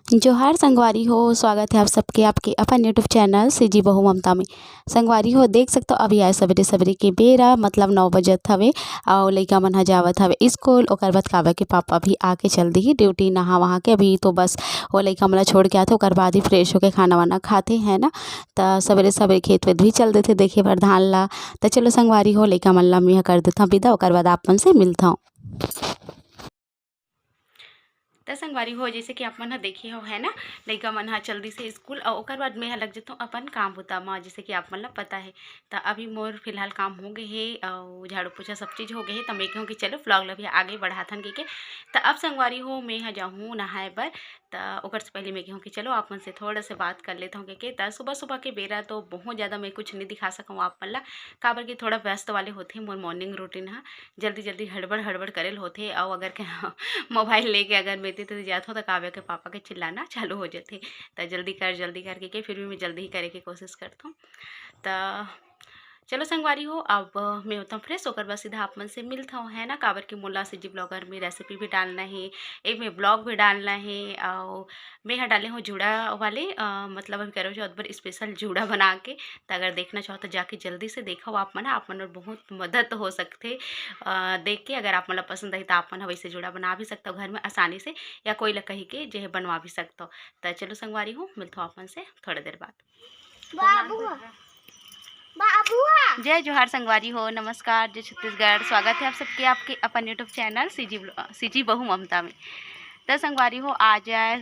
जोहार संगवारी हो। स्वागत है आप सबके आपके अपन यूट्यूब चैनल से जी बहू ममता में। संगवारी हो देख सकते हो अभी आए सवेरे सवेरे के बेरा मतलब 9 बजत हवे और लइका मन ह जावत हवे स्कूल। ओकर बाद काबा के पापा भी आके चल दी ड्यूटी नहा वहा के अभी तो बस वो लइका मन ला छोड़ के आथे ओकर बाद ही फ्रेश होके खाना वाना खाते हैं ना। तो सवेरे सवेरे खेत वेत भी चल देते देखे बर धान ला। तो चलो संगवारी हो लइका मन ला मैं कर देता विदा ओकर बाद आप मन से मिलता हूँ। त संगवारी हो जैसे कि आप मन ह देखे हो है ना लइका मन ह जल्दी से स्कूल और ओकर बाद मैं लग जता अपन काम होता म जैसे कि आप मन ला पता है। तो अभी मोर फिलहाल काम हो गए है और झाड़ू पोछा सब चीज़ हो गए है। तो मैं कहूँ कि चलो व्लॉग ला भी आगे बढ़ाथन के। तो अब संगवारी हो मैं जाऊँ नहाए बर। तो ओकर से पहले मैं कहूँ कि चलो आप मन से थोड़ा से बात कर लेता हूँ के तो सुबह सुबह के बेरा तो बहुत ज़्यादा मैं कुछ नहीं दिखा सकूँ आप मन ला। काबर कि थोड़ा व्यस्त वाले होते मोर मॉर्निंग रूटीन ह जल्दी जल्दी हड़बड़ हड़बड़ करेल होते और अगर के मोबाइल लेके अगर मैं तो जात हो तो काव्या के पापा के चिल्लाना चालू हो जाते। तो जल्दी कर के फिर भी मैं जल्दी ही करे की कोशिश करता हूँ। तो चलो संगवारी हो अब मैं होता हूँ फ्रेश होकर बस सीधा आप मन से मिलता हूँ है ना। काबर की मुला से जी ब्लॉगर में रेसिपी भी डालना है एक में ब्लॉग भी डालना है और मैं यहाँ डाले हूँ जूड़ा वाले मतलब अभी करो जो अकबर स्पेशल जूड़ा बना के। तो अगर देखना चाहो तो जाके जल्दी से देखो आप मन बहुत मदद हो सकते देख के। अगर आप मतलब पसंद आई तो आप मन वैसे जूड़ा बना भी सकते हो घर में आसानी से या कोई ला कही के जो है बनवा भी सकते हो। तो चलो संगवारी हो मिलता हूँ आप मन से थोड़ी देर बाद। जय जोहार संगवारी हो नमस्कार जय छत्तीसगढ़। स्वागत है आप सबके आपके अपन यूट्यूब चैनल सीजी बहू ममता में। तो संगवारी हो आ जाए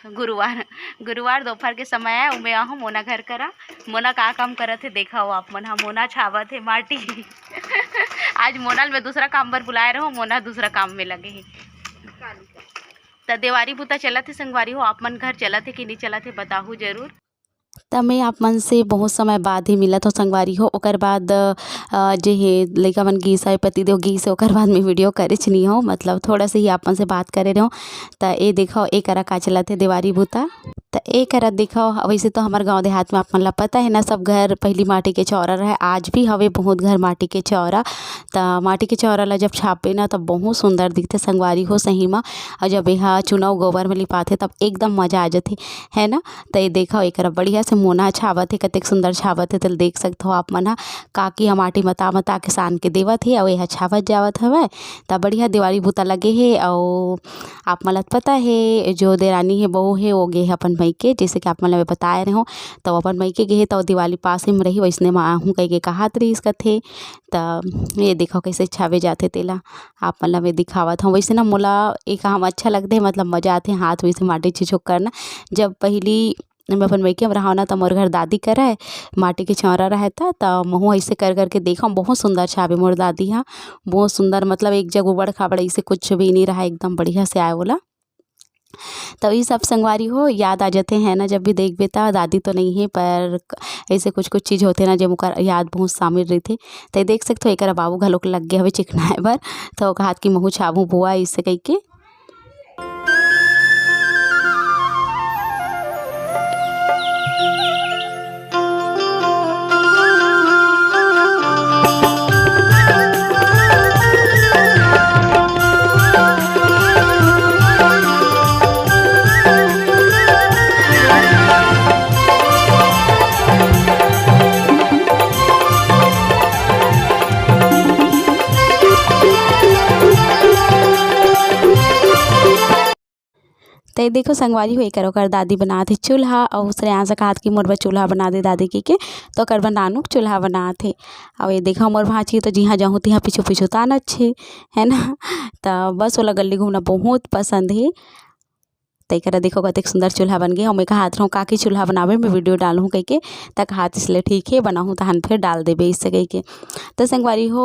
गुरुवार दोपहर के समय है मैं आहूँ मोना घर करा। मोना का काम करत है देखा हो आप मन। मोना छावत है माटी आज मोना में दूसरा काम पर बुलाए रहो मोना दूसरा काम में लगे है। तो देवारी बुता चलत है संगवारी हो आप मन घर चलत है कि नहीं चलत है बताहू जरूर। तब मैं आप मन से बहुत समय बाद ही मिलत हो संगवारी हो। ओकर बाद जे हे लइका मन गीस है पतिदेव गीस है ओकर बाद में वीडियो करे नहीं हो मतलब थोड़ा से ही आप मन से बात करे रहो। तो ये देखो एक करा का चलत है देवारी बूता। तो एक करा देखो वैसे तो हमारे गांव देहात में आप मन ला पता है ना सब घर पहली माटी के चौरा रहे आज भी हवे बहुत घर माटी के चौरा। तो माटी के चौरा ला जब छापे ना तब बहुत सुंदर दिखते संगवारी हो सही में। और जब यहाँ चुनाव गोबर में लिपाते तब एकदम मज़ा आ जाती है ना। तो ये देखो एक बढ़िया से मोना छावत है कतेक सुंदर छावत है। तो देख सकते हो आप मन काकी ह माटी मता के सान के देवत है और यह छावत जावत हवे। तो बढ़िया दिवाली भूता लगे है और आप मन पता है जो देरानी है बहू है वो गे है अपन मई के जैसे कि आप मन बताए रहे हो। तो अपन मई के गे है तो दिवाली पास में रही वैसने में आहूँ कह के कहात रही इसका थे। तो ये देखो कैसे छावे जाते तेला आप मन में दिखावत हूँ। वैसे ना मोला एक काम अच्छा लगते है मतलब मज़ा आते हाथ वैसे माटी छिछोक करना। जब पहली मैं अपन मइके में रहा ना तो मोर घर दादी करे माटी के छौरा रहता तो महू ऐसे कर करके देखा बहुत सुंदर छावे मोर दादी हाँ बहुत सुंदर मतलब एक जग उबड़ खाबड़ ऐसे कुछ भी नहीं रहा एकदम बढ़िया से आए बोला। तो ये सब संगवारी हो याद आ जाते हैं ना जब भी देख बेता दादी तो नहीं है पर ऐसे कुछ कुछ चीज़ होते ना जो मुकर याद बहुत शामिल रही थे। तो देख सकते हो एक बाबू घलोक लग गया हवे चिकनाए बर। तो हाथ की महू छाबू बुआ इससे कह के। तो ये देखो संगवारी हुई करो कर दादी बना थे चूल्हा और उसने यहाँ से कहा कि मोर बा चूल्हा बना दे दादी की के तो कर बनानू चूल्हा बना थे। और ये देखो मोर भाची तो जी हाँ जाऊँ तो यहाँ पीछू पीछू तान अच्छे है ना। तो बस वाला गली घूमना बहुत पसंद है। तो एक देखो कतेक सुंदर चूल्हा बन गया और मैं कहा रहा काकी चूल्हा बनावे मैं वीडियो डालूँ कह के। तक हाथ इसलिए ठीक है बनाऊँ तो हन फिर डाल देबे इससे कह के। तो संगवारी हो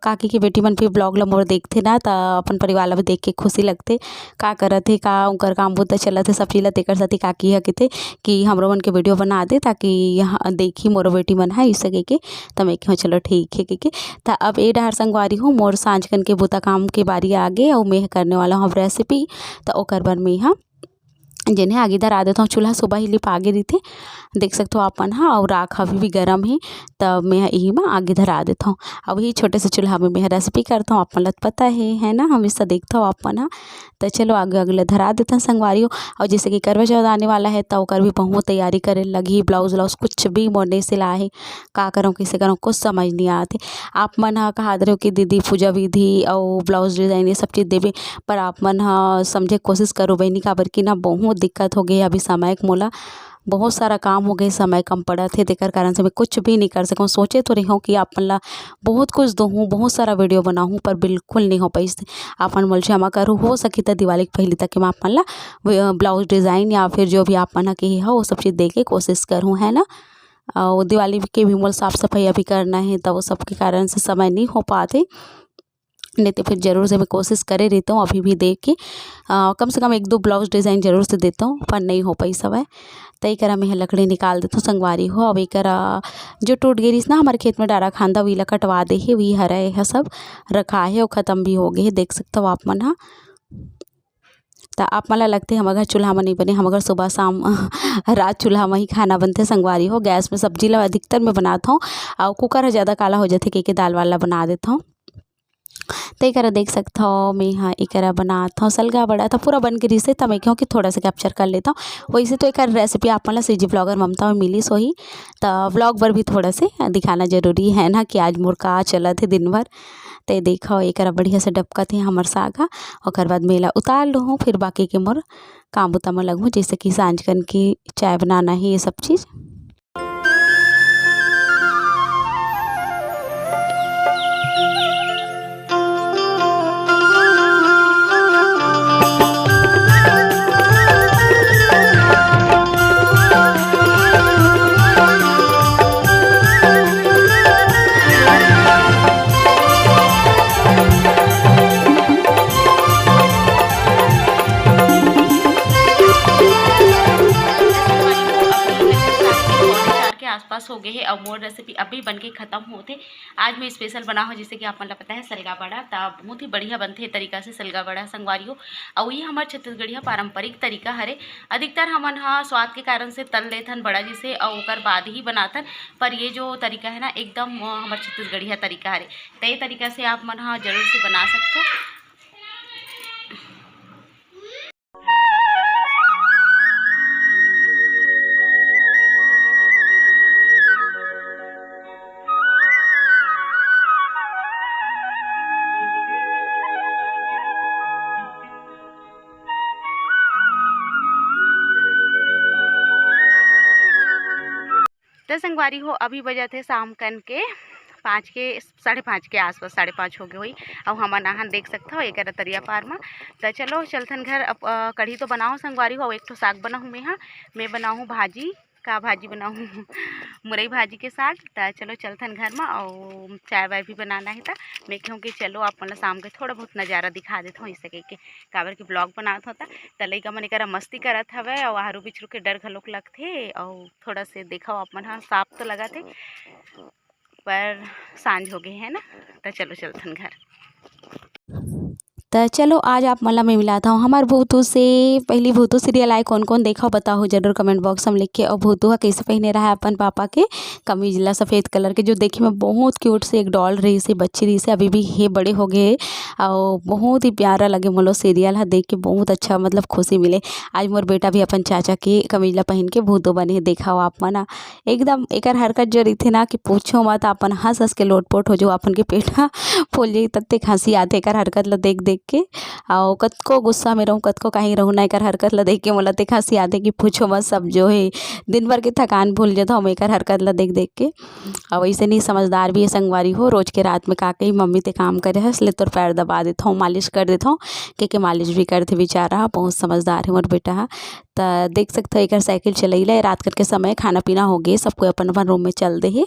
काकी की बेटी मन फिर ब्लॉग ला मोर देखते ना तो अपन परिवार ला भी देख के खुशी लगते का करत है का उनकर काम बुता चलत है सब चीज़ ला तेकर साथी काकी है कहते कि हमरो मन के वीडियो बना दे ताकि यहाँ देखी मोर बेटी मन है इससे कह के। तो मैं कहूँ चलो ठीक है कह के। तो अब ए डहर संगवारी हो मोर सांझ कन के बुता काम के बारी आ गए और मैं करने वाला हूँ रेसिपी। तो ओकर बर मैं यहाँ जिन्हें आगे धरा देता हूँ। चूल्हा सुबह ही लिपा गे रही थे, देख सकते हो अपन हाँ। और राख अभी भी गर्म है, तब मैं यही में आगे धरा देता हूँ। अब यही छोटे से चूल्हा में मैं रेसिपी करता हूँ, अपन लत पता है ना, हमेशा देखता हूँ अपन हाँ। तो चलो आगे अगले धरा देता हूँ संगवारियों। और जैसे कि करवा चौथ आने वाला है तो ओकर भी बहुत तैयारी करे लगी। ब्लाउज व्लाउज कुछ भी मोड़ने से लाए, का करूँ कैसे करूँ कुछ समझ नहीं आते। आप मन हाँ कहा रहे हो कि दीदी पूजा विधि और ब्लाउज डिज़ाइन ये सब चीज़ देवे, पर आप मन हाँ समझे कोशिश करो बहनी, काबर की ना बहुत दिक्कत हो गई अभी समय के मोला बहुत सारा काम हो गए, समय कम पड़ा थे, तेकर कारण से मैं कुछ भी नहीं कर सकूँ। सोचे तो रही हूँ कि अपन ला बहुत कुछ दूँ, बहुत सारा वीडियो बनाऊँ, पर बिल्कुल नहीं हो पाई। अपन मोल क्षमा करो, हो सकी तो दिवाली के पहले तक मैं अपन ला ब्लाउज डिज़ाइन या फिर जो भी अपन के हो वो सब चीज़ दे के कोशिश करूँ, है ना। और दिवाली के भी मोल साफ़ सफाई अभी करना है, तो वो सब के कारण से समय नहीं हो पाते, नहीं तो फिर ज़रूर से मैं कोशिश करे रहता हूँ अभी भी देख के कम से कम 1-2 ब्लाउज डिज़ाइन ज़रूर से देता हूँ, पर नहीं हो पाई सब है। तो एक मैं लकड़ी निकाल देता हूँ संगवारी हो। अब एक जो टूट गई ना हमारे खेत में डारा खांदा वीला कटवा दे है, वही हरा है सब रखा है और ख़त्म भी हो गए है, देख सकते हो आप मन हाँ। तो आप मला लगते हमारे घर चूल्हा में नहीं बने, हमारे घर सुबह शाम रात चूल्हा में ही खाना बनते संगवारी हो। गैस में सब्जी ला अधिकतर मैं बनाता हूँ, और कुकर ज़्यादा काला हो जाते के दाल वाला बना देता हूँ। तो एक देख सकता हो मैं हाँ एक बनाता हूँ सलगा बड़ा था पूरा बन के रिसे, तब मैं क्यों कि थोड़ा सा कैप्चर कर लेता हूँ। वैसे तो एक रेसिपी आप मतलब सीजी ब्लॉगर ममता में मिली सो ही, तो व्लॉग पर भी थोड़ा से दिखाना जरूरी है ना कि आज मोर का चला थे दिन भर। तो देखो एक बढ़िया से डबका थे हमार सागा, और बाद मेला उतार लूँ, फिर बाकी के मोर काम बुता में लगूँ, जैसे कि सांझ कन की चाय बनाना है ये सब चीज़। आसपास हो गए है और मोर रेसिपी अभी बन के ख़त्म होते। आज मैं स्पेशल बना हूँ, जैसे कि आप मतलब पता है सलगा बड़ा, तब बहुत ही बढ़िया बनते तरीका से सलगा बड़ा संगवारियों। और ये हमारे छत्तीसगढ़िया पारंपरिक तरीका हरे। अधिकतर हमन हाँ स्वाद के कारण से तल लेथन बड़ा जी से और ओकर बाद ही बनाथन, पर ये जो तरीका है ना एकदम हमारे छत्तीसगढ़िया तरीका हरे। तो ये तरीका से आप मन हाँ जरूर से बना सकते हो। तो संगवारी हो अभी बजे थे शाम कन के 5 के 5:30 के आसपास, 5:30 हो गए हुई। अब हम नहान देख सकते हो एक तरिया पार में। तो चलो चलथन घर। अब कढ़ी तो बनाऊँ संगवारी हो, एक तो साग बनाऊँ मैं बनाऊँ भाजी का भाजी बनाऊँ मुरई भाजी के साग। तो चलो चलथन घर में, और चाय वाय भी बनाना है। तो मैं कहूँ कि चलो आप मतलब शाम के थोड़ा बहुत नज़ारा दिखा देता हूँ, इससे के काबर के ब्लॉग बनाता होता। तो लइका मन करा मस्ती करत हवे, और आरू बिछरू के डर घलोक लगथे, और थोड़ा से देखा आप मन हाँ साफ तो लगा थे, पर सांझ हो गए है ना। तो चलो चलथन घर। तो चलो आज आप मतलब मैं मिलाता हूँ हमारे भूतू से। पहली भूतू सीरियल आए कौन कौन देखा बताओ जरूर कमेंट बॉक्स में लिख के। और भूतू का कैसे पहने रहा है अपन पापा के कमीजला सफ़ेद कलर के, जो देखी में बहुत क्यूट से एक डॉल रही से बच्ची रही से, अभी भी हे बड़े हो गए और बहुत ही प्यारा लगे मोलो सीरियल है देख के, बहुत अच्छा मतलब खुशी मिले। आज मोर बेटा भी अपन चाचा के कमीजला पहन के भूतू बने देखा हो आप मना। एकदम एक हरकत जो रही थी ना कि पूछो मत, अपन हंस हंस के लोटपोट हो जो अपन के पेटा फूल जाई, तत्ते हंसी आते एक हरकत ला देख देख के। और कतको गुस्सा में रहूँ कतको कहीं रहूँ ना, एक हरकत ला देख के मोला ते हंसी आते कि पूछो मत, सब जो है दिन भर की थकान भूल जाता हूँ एक हरकत ला देख देख के। और वैसे नहीं समझदार भी है संगवारी हो, रोज के रात में का कही मम्मी ते काम करे है, इसलिए तोर पैर दबा देता हूँ, मालिश कर देता हूँ, के मालिश भी करते बेचारा, बहुत समझदार है मोर बेटा। तो देख सकते हो एक साइकिल चलैला रात करके समय, खाना पीना हो गए सबको अपन अपन रूम में चल दे है।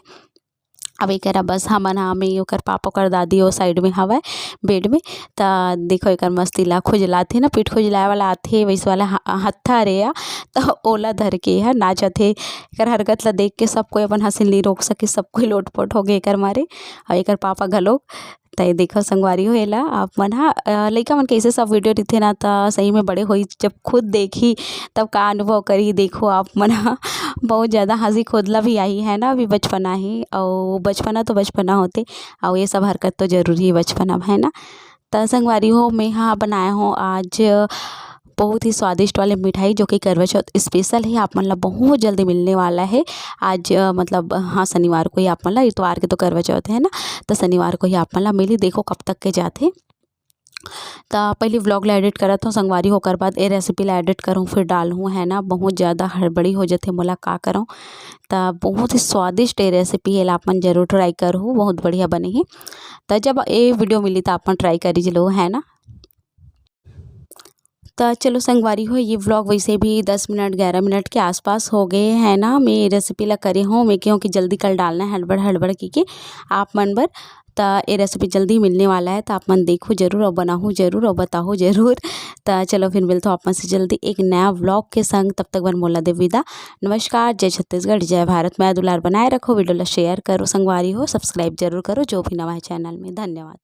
अब एक बस हमन हमें ओकर पापा कर दादी वो साइड में हवा बेड में। तो देखो एक मस्ती ला खुजलाथे ना, पीठ खुजलाए वाला आथे वैसे वाला हत्था रे या, तो ओला धर के है नाचथे। एक हरकत ला देख के सब कोई अपन हंसी नहीं रोक सके, सब कोई लोटपोट हो गए एक मारे। और एक पापा घलोक तो ये देखो संगवारी हो एला आप मन हा लइका मन कैसे सब वीडियो दिखे ना तो सही में बड़े होई जब खुद देखी तब का अनुभव करी। देखो आप मन हा बहुत ज़्यादा हंसी खोदला भी आई है ना। अभी बचपना ही और बचपना तो बचपना होते और ये सब हरकत तो जरूरी है बचपना है ना। तो संगवारी हो मैं हाँ बनाया हूँ आज बहुत ही स्वादिष्ट वाले मिठाई जो कि करवा चौथ स्पेशल है। आप मन ला बहुत जल्दी मिलने वाला है। आज मतलब हाँ शनिवार को ही आप मन ला, इतवार के तो करवा चौथ है ना, तो शनिवार को ही आप मन ला मिली। देखो कब तक के जाते तो पहले व्लॉग ला एडिट करत हूँ संगवारी होकर बाद ये रेसिपी ला एडिट करूँ फिर डालूँ है ना। बहुत ज़्यादा हड़बड़ी हो जाते मोला का करूँ। तो बहुत ही स्वादिष्ट ये रेसिपी है, आप मन जरूर ट्राई करूँ, बहुत बढ़िया बनी है। तो जब ये वीडियो मिली तो आप मन ट्राई करी लो है ना। तो चलो संगवारी हो ये व्लॉग वैसे भी 10 मिनट 11 मिनट के आसपास हो गए हैं ना। मैं ये रेसिपी ला करे हूँ मैं क्यों कि जल्दी कल डालना है हड़बड़ हड़बड़ की आप मन बर। तो ये रेसिपी जल्दी मिलने वाला है तो आप मन देखो जरूर और बनाओ जरूर और बताओ जरूर। तो चलो फिर मिलते हो आप मन से जल्दी एक नया व्लॉग के संग। तब तक बर मोला दे विदा। नमस्कार, जय छत्तीसगढ़, जय भारत। मैं दुलार बनाए रखो, वीडियो ला शेयर करो संगवारी हो, सब्सक्राइब जरूर करो जो भी नवा है चैनल में। धन्यवाद।